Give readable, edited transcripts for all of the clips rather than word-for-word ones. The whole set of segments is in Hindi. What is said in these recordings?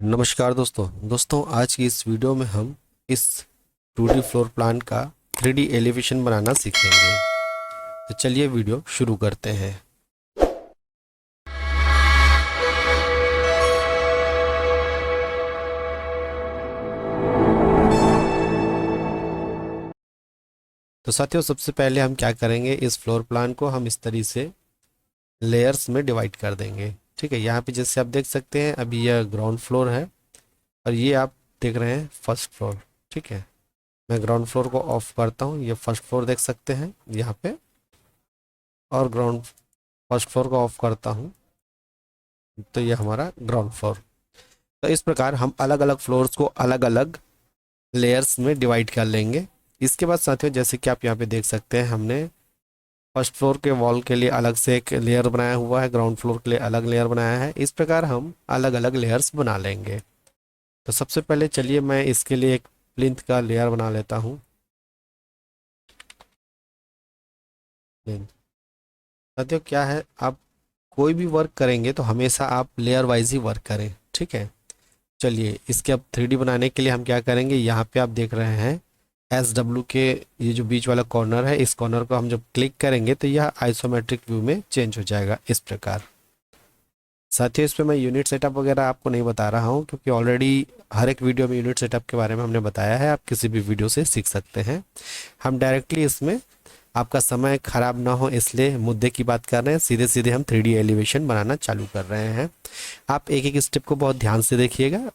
नमस्कार दोस्तों आज की इस वीडियो में हम इस 2D फ्लोर प्लान का 3D एलिवेशन बनाना सीखेंगे। तो चलिए वीडियो शुरू करते हैं। तो साथियों, सबसे पहले हम क्या करेंगे, इस फ्लोर प्लान को हम इस तरीके से लेयर्स में डिवाइड कर देंगे। ठीक है, यहाँ पे जैसे आप देख सकते हैं अभी यह ग्राउंड फ्लोर है और ये आप देख रहे हैं फर्स्ट फ्लोर। ठीक है, मैं ग्राउंड फ्लोर को ऑफ करता हूँ, ये फर्स्ट फ्लोर देख सकते हैं यहाँ पे, और ग्राउंड फर्स्ट फ्लोर को ऑफ करता हूँ तो ये हमारा ग्राउंड फ्लोर। तो इस प्रकार हम अलग अलग फ्लोर्स को अलग अलग लेयर्स में डिवाइड कर लेंगे। इसके बाद साथियों, जैसे कि आप यहाँ पे देख सकते हैं, हमने फर्स्ट फ्लोर के वॉल के लिए अलग से एक लेयर बनाया हुआ है, ग्राउंड फ्लोर के लिए अलग लेयर बनाया है। इस प्रकार हम अलग अलग लेयर्स बना लेंगे। तो सबसे पहले चलिए मैं इसके लिए एक प्लिंथ का लेयर बना लेता हूँ। साथियों क्या है, आप कोई भी वर्क करेंगे तो हमेशा आप लेयर वाइज ही वर्क करें। ठीक है, चलिए इसके अब 3D बनाने के लिए हम क्या करेंगे, यहाँ पे आप देख रहे हैं SW के ये जो बीच वाला कॉर्नर है, इस कॉर्नर को हम जब क्लिक करेंगे तो यह आइसोमेट्रिक व्यू में चेंज हो जाएगा इस प्रकार। साथियों इस पे मैं यूनिट सेटअप वगैरह आपको नहीं बता रहा हूँ, क्योंकि ऑलरेडी हर एक वीडियो में यूनिट सेटअप के बारे में हमने बताया है, आप किसी भी वीडियो से सीख सकते हैं। हम डायरेक्टली इसमें आपका समय खराब ना हो इसलिए मुद्दे की बात कर रहे हैं, सीधे सीधे हम 3D एलिवेशन बनाना चालू कर रहे हैं। आप एक एक स्टेप को बहुत ध्यान से देखिएगा,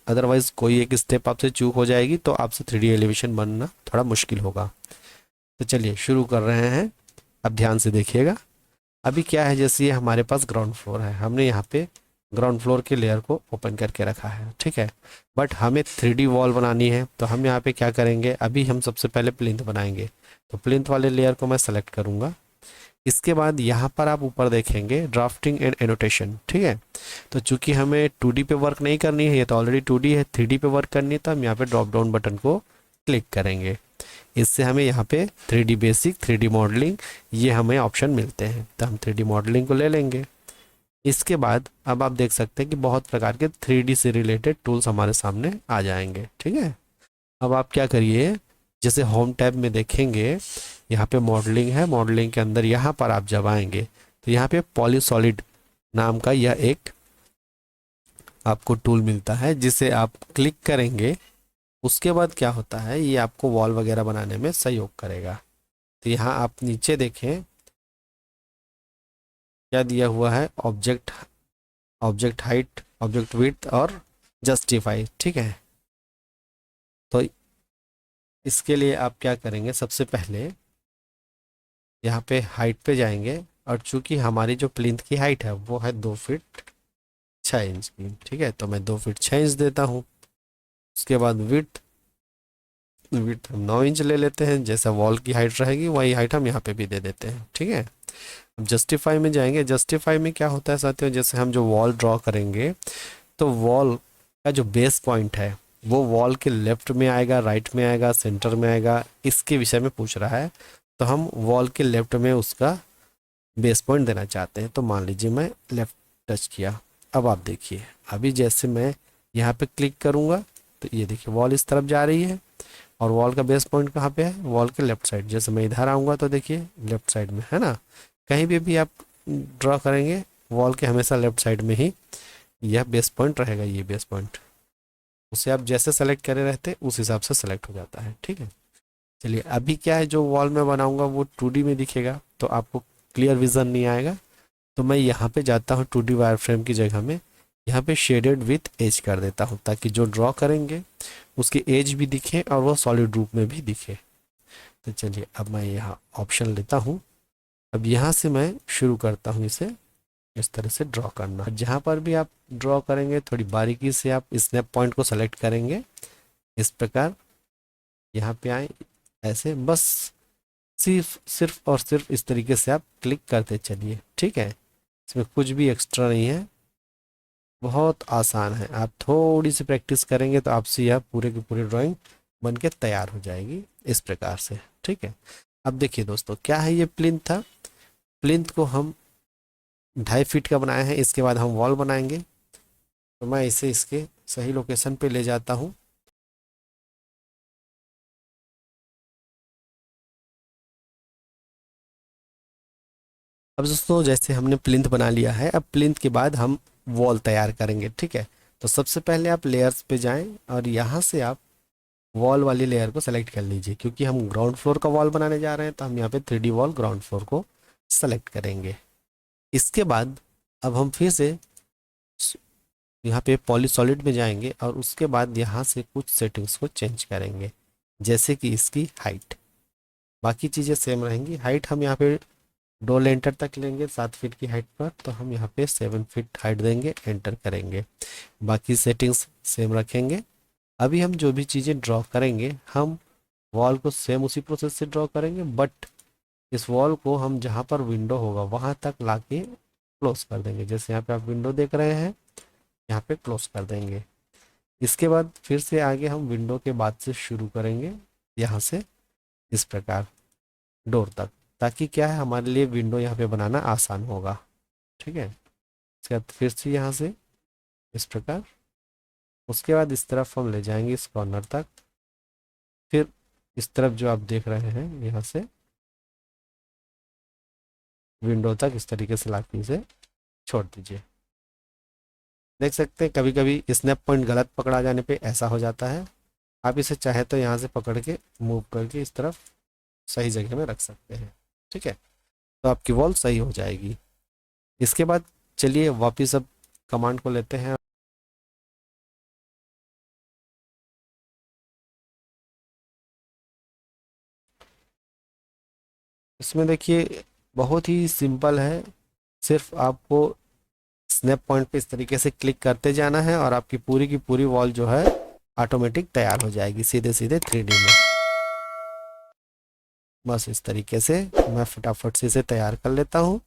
अदरवाइज कोई एक स्टेप आपसे चूक हो जाएगी तो आपसे 3D एलिवेशन बनना थोड़ा मुश्किल होगा। तो चलिए शुरू कर रहे हैं, अब ध्यान से देखिएगा। अभी क्या है, जैसे ये हमारे पास ग्राउंड फ्लोर है, हमने यहाँ पे ग्राउंड फ्लोर के लेयर को ओपन करके रखा है। ठीक है, बट हमें 3D वॉल बनानी है तो हम यहाँ पे क्या करेंगे, अभी हम सबसे पहले प्लिंथ बनाएंगे। तो प्लिंथ वाले लेयर को मैं सेलेक्ट करूँगा। इसके बाद यहाँ पर आप ऊपर देखेंगे ड्राफ्टिंग एंड एनोटेशन। ठीक है, तो चूंकि हमें 2D पे वर्क नहीं करनी है, ये तो ऑलरेडी 2D है, 3D पे वर्क करनी है, तो हम यहाँ पे ड्रॉप डाउन बटन को क्लिक करेंगे। इससे हमें यहाँ पे 3D बेसिक, 3D मॉडलिंग, ये हमें ऑप्शन मिलते हैं, तो हम 3D मॉडलिंग को ले लेंगे। इसके बाद अब आप देख सकते हैं कि बहुत प्रकार के 3D से रिलेटेड टूल्स हमारे सामने आ जाएंगे। ठीक है, अब आप क्या करिए, जैसे होम टैब में देखेंगे यहाँ पे मॉडलिंग है, मॉडलिंग के अंदर यहाँ पर आप जब आएंगे तो यहाँ पे पॉलीसॉलिड नाम का यह एक आपको टूल मिलता है, जिसे आप क्लिक करेंगे। उसके बाद क्या होता है, ये आपको वॉल वगैरह बनाने में सहयोग करेगा। तो यहाँ आप नीचे देखें क्या दिया हुआ है, object object height, object width और जस्टिफाई। ठीक है, तो इसके लिए आप क्या करेंगे, सबसे पहले यहाँ पे हाइट पे जाएंगे, और चूंकि हमारी जो प्लिंथ की हाइट है वो है 2 फीट 6 इंच की। ठीक है, तो मैं 2 फीट 6 इंच देता हूँ। उसके बाद विड्थ विड्थ हम 9 इंच ले लेते हैं, जैसा वॉल की हाइट रहेगी वही हाइट हम यहाँ पे भी दे देते हैं। ठीक है, अब जस्टिफाई में जाएंगे। जस्टिफाई में क्या होता है साथियों, जैसे हम जो वॉल ड्रॉ करेंगे तो वॉल का जो बेस पॉइंट है वो वॉल के लेफ्ट में आएगा, राइट में आएगा, सेंटर में आएगा, इसके विषय में पूछ रहा है। तो हम वॉल के लेफ्ट में उसका बेस पॉइंट देना चाहते हैं, तो मान लीजिए मैं लेफ्ट टच किया। अब आप देखिए, अभी जैसे मैं यहाँ पे क्लिक करूँगा तो ये देखिए वॉल इस तरफ जा रही है, और वॉल का बेस पॉइंट कहाँ पे है, वॉल के लेफ्ट साइड। जैसे मैं इधर आऊँगा तो देखिए लेफ्ट साइड में है ना, कहीं भी आप ड्रॉ करेंगे वॉल के हमेशा लेफ्ट साइड में ही यह बेस पॉइंट रहेगा। ये बेस पॉइंट उसे आप जैसे सेलेक्ट करे रहते उस हिसाब से सेलेक्ट हो जाता है। ठीक है, चलिए अभी क्या है, जो वॉल में बनाऊंगा वो 2D में दिखेगा तो आपको क्लियर विजन नहीं आएगा। तो मैं यहाँ पे जाता हूँ 2D वायर फ्रेम की जगह में, यहाँ पे शेडेड विथ एज कर देता हूँ, ताकि जो ड्रॉ करेंगे उसकी एज भी दिखे और वो सॉलिड रूप में भी दिखे। तो चलिए अब मैं यहाँ ऑप्शन लेता हूँ। अब यहाँ से मैं शुरू करता हूँ इसे इस तरह से ड्रॉ करना। जहाँ पर भी आप ड्रॉ करेंगे थोड़ी बारीकी से आप स्नैप पॉइंट को सेलेक्ट करेंगे, इस प्रकार यहाँ पे आए, ऐसे बस सिर्फ और सिर्फ इस तरीके से आप क्लिक करते चलिए। ठीक है, इसमें कुछ भी एक्स्ट्रा नहीं है, बहुत आसान है। आप थोड़ी सी प्रैक्टिस करेंगे तो आपसे यह पूरे की पूरी ड्राइंग बन के तैयार हो जाएगी इस प्रकार से। ठीक है, अब देखिए दोस्तों क्या है, ये प्लिंथ था, प्लिंथ को हम 2.5 फीट का बनाया है। इसके बाद हम वॉल बनाएंगे, तो मैं इसे इसके सही लोकेशन पे ले जाता हूँ। अब दोस्तों जैसे हमने प्लिंथ बना लिया है, अब प्लिंथ के बाद हम वॉल तैयार करेंगे, ठीक है। तो सबसे पहले आप लेयर्स पे जाएं और यहाँ से आप वॉल वाली लेयर को सेलेक्ट कर लीजिए, क्योंकि हम ग्राउंड फ्लोर का वॉल बनाने जा रहे हैं तो हम यहाँ पे 3D वॉल ग्राउंड फ्लोर को सेलेक्ट करेंगे। इसके बाद अब हम फिर से यहाँ पे पॉली सॉलिड में जाएंगे और उसके बाद यहाँ से कुछ सेटिंग्स को चेंज करेंगे, जैसे कि इसकी हाइट। बाकी चीज़ें सेम रहेंगी। हाइट हम यहाँ पे डोल एंटर तक लेंगे 7 फीट की हाइट पर, तो हम यहाँ पे 7 फीट हाइट देंगे, एंटर करेंगे। बाकी सेटिंग्स सेम रखेंगे। अभी हम जो भी चीज़ें ड्रॉ करेंगे, हम वॉल को सेम उसी प्रोसेस से ड्रॉ करेंगे, बट इस वॉल को हम जहाँ पर विंडो होगा वहाँ तक लाके क्लोज कर देंगे। जैसे यहाँ पे आप विंडो देख रहे हैं, यहाँ पे क्लोज कर देंगे। इसके बाद फिर से आगे हम विंडो के बाद से शुरू करेंगे, यहाँ से इस प्रकार डोर तक, ताकि क्या है हमारे लिए विंडो यहाँ पे बनाना आसान होगा, ठीक है। इसके बाद फिर से यहाँ से इस प्रकार, उसके बाद इस तरफ हम ले जाएंगे इस कॉर्नर तक, फिर इस तरफ जो आप देख रहे हैं यहाँ से विंडो तक इस तरीके से लाके इसे छोड़ दीजिए। देख सकते हैं कभी कभी स्नैप पॉइंट गलत पकड़ा जाने पे ऐसा हो जाता है। आप इसे चाहे तो यहाँ से पकड़ के मूव करके इस तरफ सही जगह में रख सकते हैं, ठीक है। तो आपकी वॉल सही हो जाएगी। इसके बाद चलिए वापिस अब कमांड को लेते हैं। इसमें देखिए बहुत ही सिंपल है, सिर्फ आपको स्नैप पॉइंट पे इस तरीके से क्लिक करते जाना है और आपकी पूरी की पूरी वॉल जो है ऑटोमेटिक तैयार हो जाएगी सीधे सीधे 3D में। बस इस तरीके से मैं फटाफट से इसे तैयार कर लेता हूँ,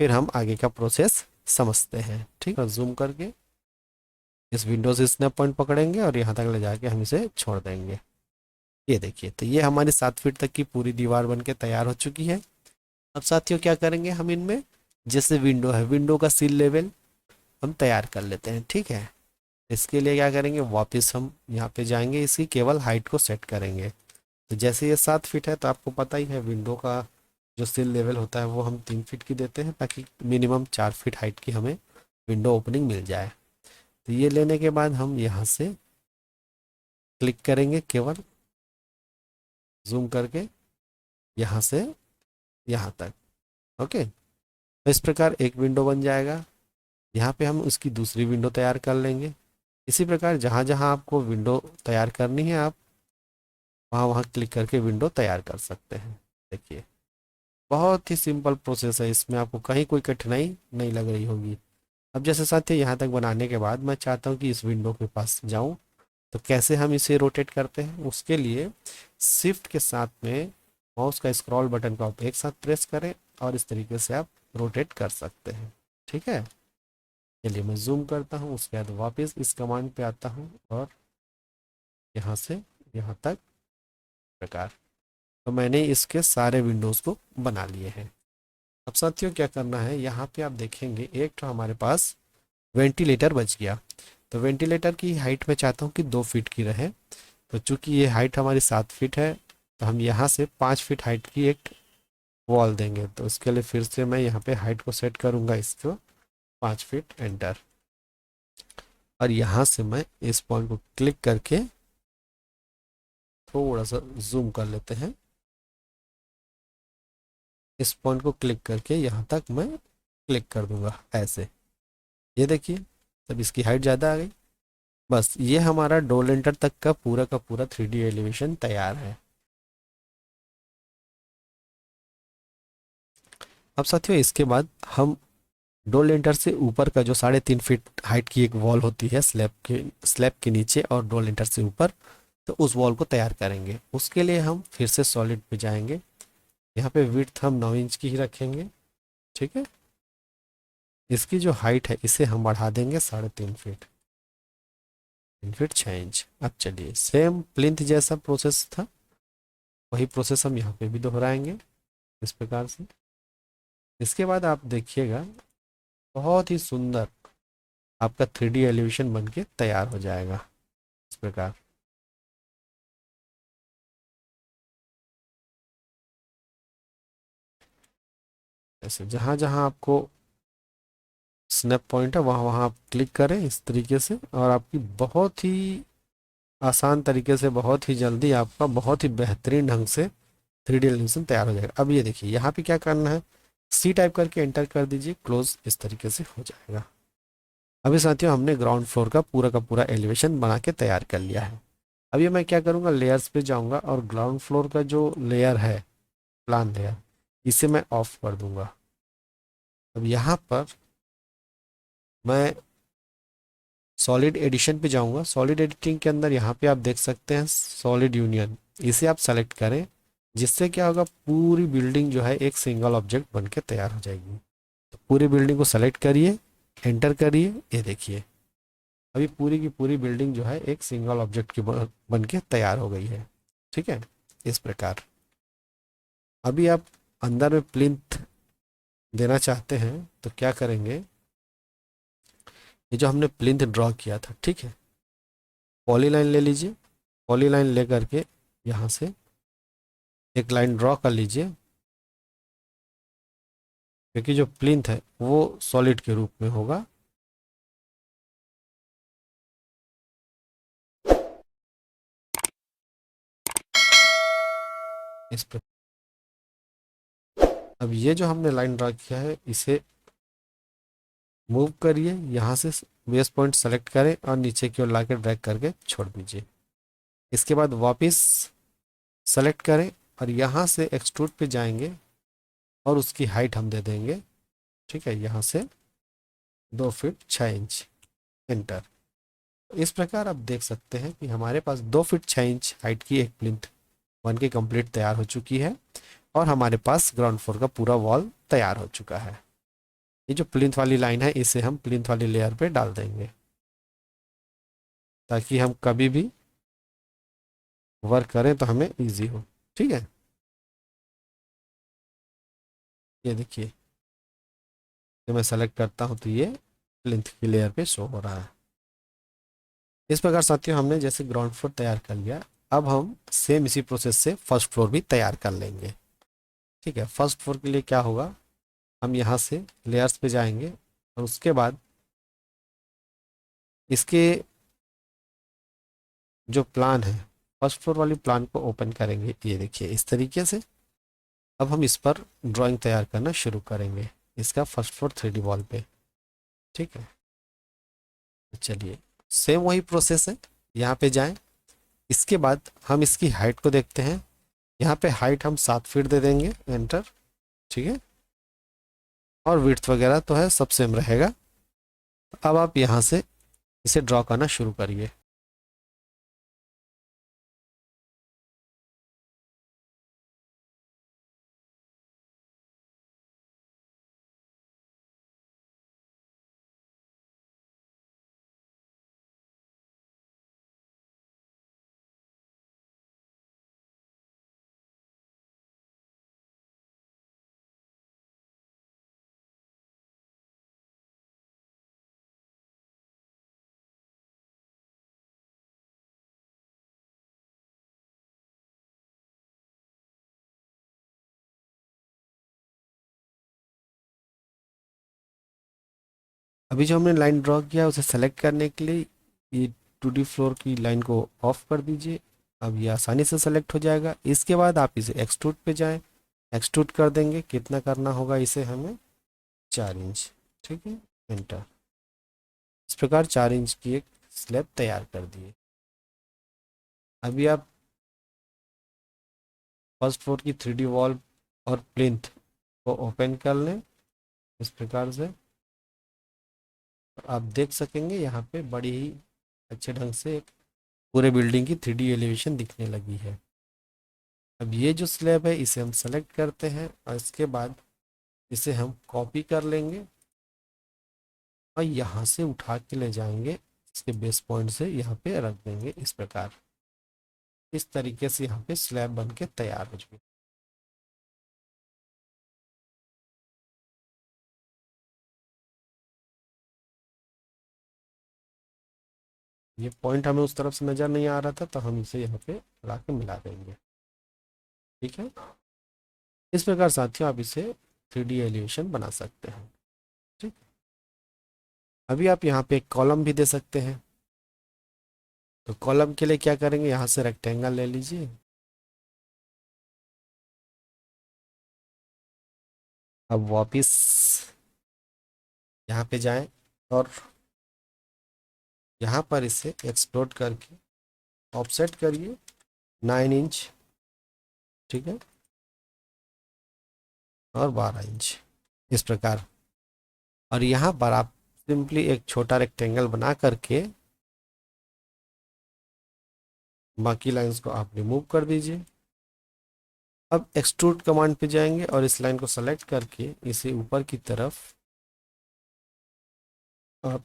फिर हम आगे का प्रोसेस समझते हैं, ठीक है। जूम करके इस विंडो से स्नैप पॉइंट पकड़ेंगे और यहाँ तक ले जाके हम इसे छोड़ देंगे। ये देखिए, तो ये हमारी 7 फीट तक की पूरी दीवार बन के तैयार हो चुकी है। अब साथियों क्या करेंगे हम इनमें, जैसे विंडो है, विंडो का सील लेवल हम तैयार कर लेते हैं, ठीक है। इसके लिए क्या करेंगे, वापस हम यहाँ पे जाएंगे, इसकी केवल हाइट को सेट करेंगे। तो जैसे ये 7 फीट है तो आपको पता ही है विंडो का जो सिल लेवल होता है वो हम 3 फीट की देते हैं, ताकि मिनिमम 4 फीट हाइट की हमें विंडो ओपनिंग मिल जाए। तो ये लेने के बाद हम यहाँ से क्लिक करेंगे, केवल जूम करके यहाँ से यहाँ तक, ओके। तो इस प्रकार एक विंडो बन जाएगा। यहाँ पे हम उसकी दूसरी विंडो तैयार कर लेंगे। इसी प्रकार जहाँ जहाँ आपको विंडो तैयार करनी है आप वहाँ वहाँ क्लिक करके विंडो तैयार कर सकते हैं। देखिए बहुत ही सिंपल प्रोसेस है, इसमें आपको कहीं कोई कठिनाई नहीं लग रही होगी। अब जैसे साथियों यहाँ तक बनाने के बाद मैं चाहता हूँ कि इस विंडो के पास जाऊँ, तो कैसे हम इसे रोटेट करते हैं, उसके लिए शिफ्ट के साथ में माउस का स्क्रॉल बटन को आप एक साथ प्रेस करें और इस तरीके से आप रोटेट कर सकते हैं, ठीक है। चलिए मैं जूम करता हूँ, उसके बाद वापस इस कमांड पे आता हूँ और यहाँ से यहाँ तक प्रकार। तो मैंने इसके सारे विंडोज़ को बना लिए हैं। अब साथियों क्या करना है, यहाँ पे आप देखेंगे एक तो हमारे पास वेंटिलेटर बच गया। तो वेंटिलेटर की हाइट मैं चाहता हूँ कि 2 फीट की रहे। तो चूंकि ये हाइट हमारी 7 फीट है, तो हम यहाँ से 5 फीट हाइट की एक वॉल देंगे। तो उसके लिए फिर से मैं यहाँ पे हाइट को सेट करूँगा, इसको 5 फीट, एंटर। और यहाँ से मैं इस पॉइंट को क्लिक करके थोड़ा सा जूम कर लेते हैं। इस पॉइंट को क्लिक करके यहाँ तक मैं क्लिक कर दूंगा ऐसे। ये देखिए तब इसकी हाइट ज़्यादा आ गई। बस ये हमारा डोर लेंटर तक का पूरा 3D एलिवेशन तैयार है। अब साथियों इसके बाद हम डोर लेंटर से ऊपर का जो 3.5 फीट हाइट की एक वॉल होती है स्लैब के नीचे और डोर लेंटर से ऊपर, तो उस वॉल को तैयार करेंगे। उसके लिए हम फिर से सॉलिड पे जाएंगे। यहाँ पे विड्थ हम 9 इंच की ही रखेंगे, ठीक है। इसकी जो हाइट है इसे हम बढ़ा देंगे 3.5 फीट, 3 फीट 6 इंच। अब चलिए सेम प्लिंथ जैसा प्रोसेस था, वही प्रोसेस हम यहाँ पे भी दोहराएंगे इस प्रकार से। इसके बाद आप देखिएगा बहुत ही सुंदर आपका 3D एलिवेशन बन के तैयार हो जाएगा इस प्रकार। ऐसे जहाँ जहाँ आपको स्नैप पॉइंट है वहाँ वहाँ आप क्लिक करें इस तरीके से, और आपकी बहुत ही आसान तरीके से, बहुत ही जल्दी आपका बहुत ही बेहतरीन ढंग से 3D एनिमेशन तैयार हो जाएगा। अब ये देखिए यहाँ पे क्या करना है, सी टाइप करके एंटर कर दीजिए, क्लोज, इस तरीके से हो जाएगा। अभी साथियों हमने ग्राउंड फ्लोर का पूरा एलिवेशन बना के तैयार कर लिया है। अभी मैं क्या करूँगा, लेयर्स पे जाऊँगा और ग्राउंड फ्लोर का जो लेयर है, प्लान लेयर, इसे मैं ऑफ कर दूंगा। अब यहाँ पर मैं सॉलिड एडिशन पे जाऊंगा। सॉलिड एडिटिंग के अंदर यहाँ पे आप देख सकते हैं सॉलिड यूनियन, इसे आप सेलेक्ट करें, जिससे क्या होगा, पूरी बिल्डिंग जो है एक सिंगल ऑब्जेक्ट बन के तैयार हो जाएगी। तो पूरी बिल्डिंग को सेलेक्ट करिए, एंटर करिए, ये देखिए अभी पूरी की पूरी बिल्डिंग जो है एक सिंगल ऑब्जेक्ट की बन के तैयार हो गई है। ठीक है, इस प्रकार। अभी आप अंदर में प्लिंथ देना चाहते हैं तो क्या करेंगे, ये जो हमने प्लिंथ ड्रॉ किया था, ठीक है, पॉलीलाइन ले लीजिए। पॉलीलाइन ले करके यहाँ से एक लाइन ड्रॉ कर लीजिए, क्योंकि जो प्लिंथ है वो सॉलिड के रूप में होगा। इस पर अब ये जो हमने लाइन ड्रॉ किया है इसे मूव करिए, यहाँ से बेस पॉइंट सेलेक्ट करें और नीचे की ओर ला के ड्रैग करके छोड़ दीजिए। इसके बाद वापस सेलेक्ट करें और यहाँ से एक्सट्रूड पे जाएंगे और उसकी हाइट हम दे देंगे, ठीक है, यहाँ से 2 फीट 6 इंच, एंटर। इस प्रकार आप देख सकते हैं कि हमारे पास 2 फीट 6 इंच हाइट की एक प्लिंथ बन के कंप्लीट तैयार हो चुकी है, और हमारे पास ग्राउंड फ्लोर का पूरा वॉल तैयार हो चुका है। ये जो प्लिंथ वाली लाइन है इसे हम प्लिंथ वाली लेयर पे डाल देंगे, ताकि हम कभी भी वर्क करें तो हमें इजी हो। ठीक है, ये देखिए, जब मैं सेलेक्ट करता हूँ तो ये प्लिंथ की लेयर पे शो हो रहा है। इस प्रकार साथियों हमने जैसे ग्राउंड फ्लोर तैयार कर लिया, अब हम सेम इसी प्रोसेस से फर्स्ट फ्लोर भी तैयार कर लेंगे। ठीक है, फर्स्ट फ्लोर के लिए क्या होगा, हम यहाँ से लेयर्स पे जाएंगे और उसके बाद इसके जो प्लान है, फर्स्ट फ्लोर वाली प्लान को ओपन करेंगे, ये देखिए इस तरीके से। अब हम इस पर ड्राइंग तैयार करना शुरू करेंगे, इसका फर्स्ट फ्लोर 3D वॉल पे। ठीक है, तो चलिए सेम वही प्रोसेस है, यहाँ पे जाएं। इसके बाद हम इसकी हाइट को देखते हैं, यहाँ पे हाइट हम 7 फीट दे देंगे, एंटर। ठीक है, और विड्थ वगैरह तो है, सब सेम रहेगा। अब आप यहाँ से इसे ड्रॉ करना शुरू करिए। अभी जो हमने लाइन ड्रॉ किया उसे सेलेक्ट करने के लिए ये 2D फ्लोर की लाइन को ऑफ कर दीजिए। अब ये आसानी से सेलेक्ट हो जाएगा। इसके बाद आप इसे एक्सट्रूड पे जाएं, एक्सट्रूड कर देंगे, कितना करना होगा इसे हमें, 4 इंच। ठीक है, एंटर। इस प्रकार 4 इंच की एक स्लैब तैयार कर दिए। अभी आप फर्स्ट फ्लोर की 3D वॉल और प्लिंथ को ओपन कर लें इस प्रकार से। आप देख सकेंगे यहाँ पे बड़ी ही अच्छे ढंग से एक पूरे बिल्डिंग की 3D एलिवेशन दिखने लगी है। अब ये जो स्लैब है इसे हम सेलेक्ट करते हैं और इसके बाद इसे हम कॉपी कर लेंगे और यहाँ से उठा के ले जाएंगे, इसके बेस पॉइंट से यहाँ पे रख देंगे इस प्रकार। इस तरीके से यहाँ पे स्लैब बन के तैयार हो चुकी है। ये पॉइंट हमें उस तरफ से नज़र नहीं आ रहा था, तो हम इसे यहाँ पे ला के मिला देंगे। ठीक है, इस प्रकार साथियों आप इसे 3D एलिवेशन बना सकते हैं। ठीक, अभी आप यहाँ पे एक कॉलम भी दे सकते हैं। तो कॉलम के लिए क्या करेंगे, यहाँ से रेक्टेंगल ले लीजिए। अब वापिस यहाँ पे जाएं और यहाँ पर इसे एक्सप्लोड करके ऑफसेट करिए 9 इंच। ठीक है, और 12 इंच, इस प्रकार। और यहाँ पर आप सिंपली एक छोटा रेक्टेंगल बना करके बाकी लाइंस को आप रिमूव कर दीजिए। अब एक्सट्रूड कमांड पे जाएंगे और इस लाइन को सेलेक्ट करके इसे ऊपर की तरफ आप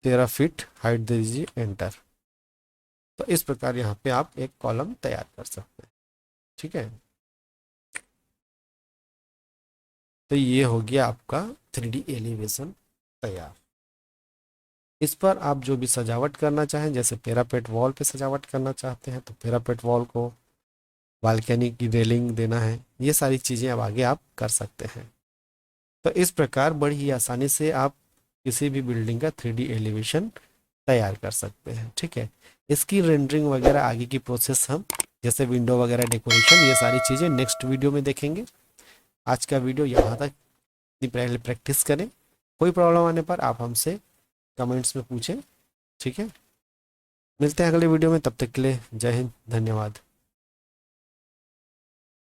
13 फीट हाइट दे दीजिए, एंटर। तो इस प्रकार यहाँ पे आप एक कॉलम तैयार कर सकते हैं। ठीक है, तो ये हो गया आपका 3D एलिवेशन तैयार। इस पर आप जो भी सजावट करना चाहें, जैसे पैरापेट वॉल पे सजावट करना चाहते हैं तो पैरापेट वॉल को, बालकनी की रेलिंग देना है, ये सारी चीज़ें अब आगे आप कर सकते हैं। तो इस प्रकार बड़ी ही आसानी से आप किसी भी बिल्डिंग का 3D एलिवेशन तैयार कर सकते हैं। ठीक है, इसकी रेंडरिंग वगैरह आगे की प्रोसेस हम जैसे विंडो वगैरह डेकोरेशन, ये सारी चीज़ें नेक्स्ट वीडियो में देखेंगे। आज का वीडियो यहाँ तक, पहले प्रैक्टिस करें। कोई प्रॉब्लम आने पर आप हमसे कमेंट्स में पूछें। ठीक है, मिलते हैं अगले वीडियो में, तब तक के लिए जय हिंद, धन्यवाद।